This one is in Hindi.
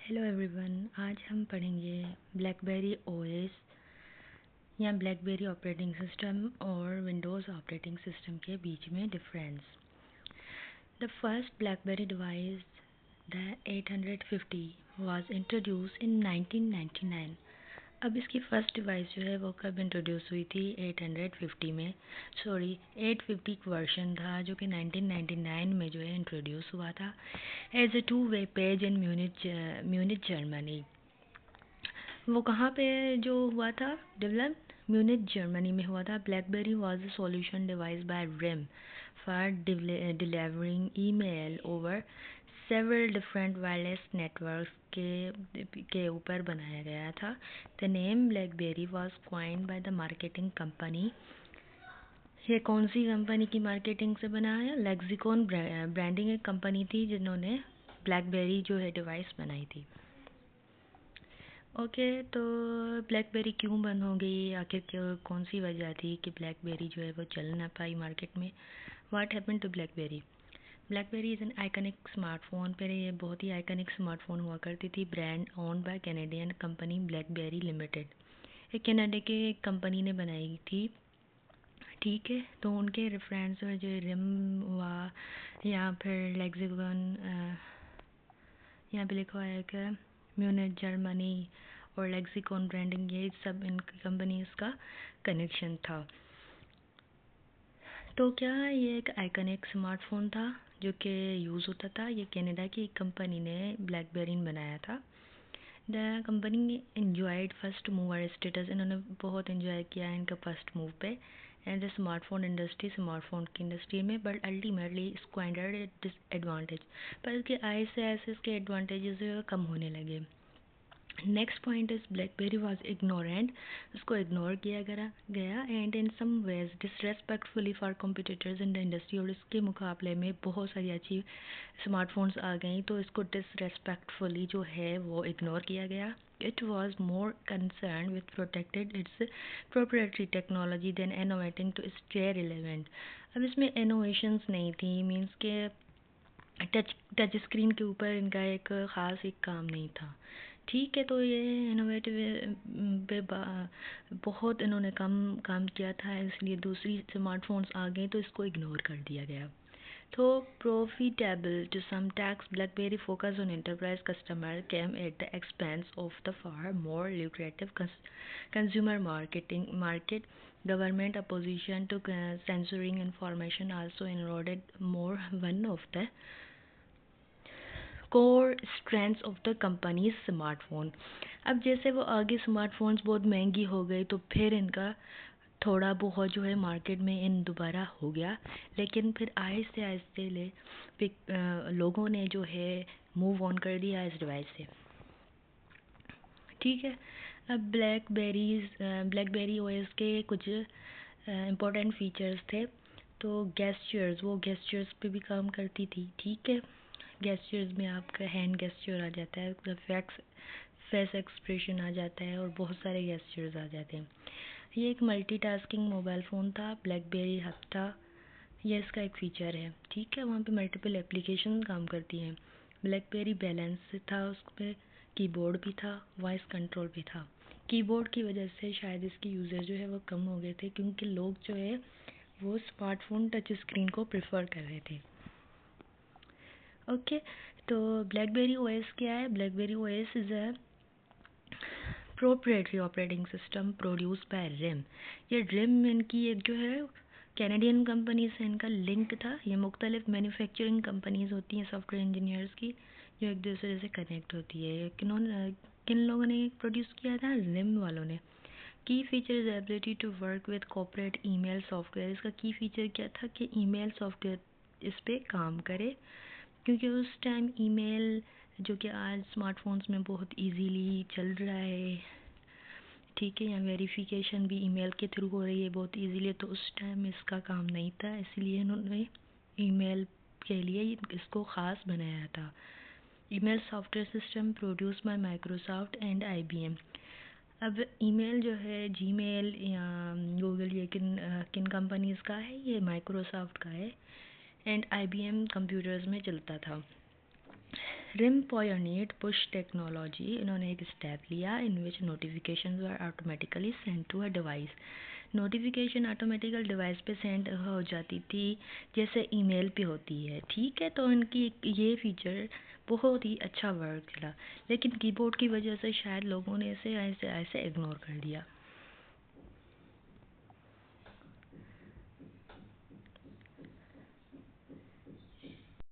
हेलो एवरीवन, आज हम पढ़ेंगे ब्लैकबेरी ओएस या ब्लैकबेरी ऑपरेटिंग सिस्टम और विंडोज़ ऑपरेटिंग सिस्टम के बीच में difference. The first blackberry device the 850 was introduce इन 1999। अब इसकी फर्स्ट डिवाइस जो है वो कब इंट्रोड्यूस हुई थी? 850 में। 850 वर्जन था जो कि 1999 में जो है इंट्रोड्यूस हुआ था as a two way pager in Munich Germany. वो कहाँ पे जो हुआ था डेवलप? म्यूनिच जर्मनी में हुआ था। BlackBerry was a solution device by RIM for delivering email over several different wireless networks के ऊपर बनाया गया था। The name BlackBerry was coined by the marketing company. ये कौन सी कंपनी की मार्केटिंग से बना है? लेक्सिकॉन ब्रांडिंग एक कंपनी थी जिन्होंने ब्लैकबेरी जो है डिवाइस बनाई थी। ओके, तो ब्लैकबेरी क्यों बंद हो गई? आखिर कौन सी वजह थी कि ब्लैकबेरी जो है वो चल ना पाई मार्केट में? What happened to BlackBerry? BlackBerry is an iconic smartphone. पहले ये बहुत ही आइकनिक स्मार्टफोन हुआ करती थी। Brand owned by Canadian company BlackBerry Limited. एक कनाडा के कंपनी ने बनाई थी, ठीक है। तो उनके रेफरेंस में जो रिम हुआ या फिर लेक्सिकॉन, यहाँ पे लिखा है कि म्यूनिच जर्मनी और लेक्सिकॉन ब्रांडिंग, ये सब इन कंपनीज का कनेक्शन था। तो क्या ये एक आइकनिक स्मार्टफोन था जो कि यूज़ होता था? ये कनाडा की एक कंपनी ने ब्लैकबेरी बनाया था। The company enjoyed first mover status. इन्होंने बहुत एंजॉय किया इनका फर्स्ट मूव पे and the smartphone industry, smartphone की इंडस्ट्री में, बट अल्टीमेटली स्क्वांडर्ड डिसएडवांटेज। पर इसके आए से ऐसे इसके एडवांटेजेस कम होने लगे। Next point is BlackBerry was ignorant. उसको इग्नोर किया गया and in some ways disrespectfully for competitors in the industry. और इसके मुकाबले में बहुत सारी अच्छी स्मार्टफोन्स आ गई तो इसको डिसरेस्पेक्टफुली जो है वो इग्नोर किया गया। It was more concern with protected its proprietary technology than innovating to stay relevant. अब इसमें इनोवेशंस नहीं थी, मीन्स के टच स्क्रीन के ऊपर इनका एक ख़ास एक काम नहीं था, ठीक है। तो ये इनोवेटिव पे बहुत इन्होंने कम काम किया था, इसलिए दूसरी स्मार्टफोन्स आ गए तो इसको इग्नोर कर दिया गया। तो profitable to some tax, BlackBerry focus on enterprise customer came at the expense of the far more lucrative consumer market. Government opposition to censoring information also eroded more one of the core strengths of the companies smartphone. अब जैसे वो आगे स्मार्टफोन्स बहुत महंगी हो गई तो फिर इनका थोड़ा बहुत जो है मार्केट में इन दोबारा हो गया, लेकिन फिर आहिस्ते आहिस्ते लोगों ने जो है मूव ऑन कर दिया इस डिवाइस से, ठीक है। अब ब्लैकबेरी ओएस के कुछ इम्पोर्टेंट फीचर्स थे। तो गेस्चर्स, वो गेस्चर्स पे भी काम करती थी, ठीक है। गेस्चर्स में आपका हैंड गेस्चर आ जाता है, फेस एक्सप्रेशन आ जाता है और बहुत सारे गेस्चर्स आ जाते हैं। ये एक मल्टीटास्किंग मोबाइल फ़ोन था, ब्लैकबेरी हफ्ता, ये इसका एक फ़ीचर है, ठीक है। वहाँ पे मल्टीपल एप्लीकेशन काम करती हैं। ब्लैकबेरी बैलेंस था, उस पर कीबोर्ड भी था, वॉइस कंट्रोल भी था। कीबोर्ड की वजह से शायद इसकी यूज़र जो है वो कम हो गए थे, क्योंकि लोग जो है वो स्मार्टफोन टच स्क्रीन को प्रेफर कर रहे थे, ओके। तो ब्लैकबेरी ओएस क्या है? BlackBerry OS is a proprietary operating system produce by RIM. ये रिम इनकी एक जो है कैनेडियन कंपनी से इनका लिंक था। ये मुख्तलिफ मैन्युफैक्चरिंग कंपनीज होती हैं सॉफ्टवेयर इंजीनियर्स की, जो एक दूसरे से कनेक्ट होती है। किन लोगों ने प्रोड्यूस किया था? रिम वालों ने। Key feature is ability to work with corporate email software. इसका की फीचर क्या था कि ईमेल सॉफ्टवेयर इस पर काम करे, क्योंकि उस टाइम ईमेल जो कि आज स्मार्टफोन्स में बहुत इजीली चल रहा है, ठीक है, या वेरिफिकेशन भी ईमेल के थ्रू हो रही है बहुत इजीली, तो उस टाइम इसका काम नहीं था, इसलिए इन्होंने ईमेल के लिए इसको ख़ास बनाया था। Email software system produce bye Microsoft and IBM। अब ईमेल जो है जीमेल या गूगल, ये किन कंपनीज़ का है? ये माइक्रोसॉफ्ट का है एंड IBM कंप्यूटर्स में चलता था। रिम पॉयोनियर्ड पुश टेक्नोलॉजी, इन्होंने एक स्टेप लिया in which notification are automatically send to a device. Notification automatical device पे सेंड हो जाती थी जैसे ईमेल पे होती है, ठीक है। तो इनकी ये फीचर बहुत ही अच्छा वर्क किया, लेकिन कीबोर्ड की वजह से शायद लोगों ने इसे ऐसे ऐसे इग्नोर कर दिया।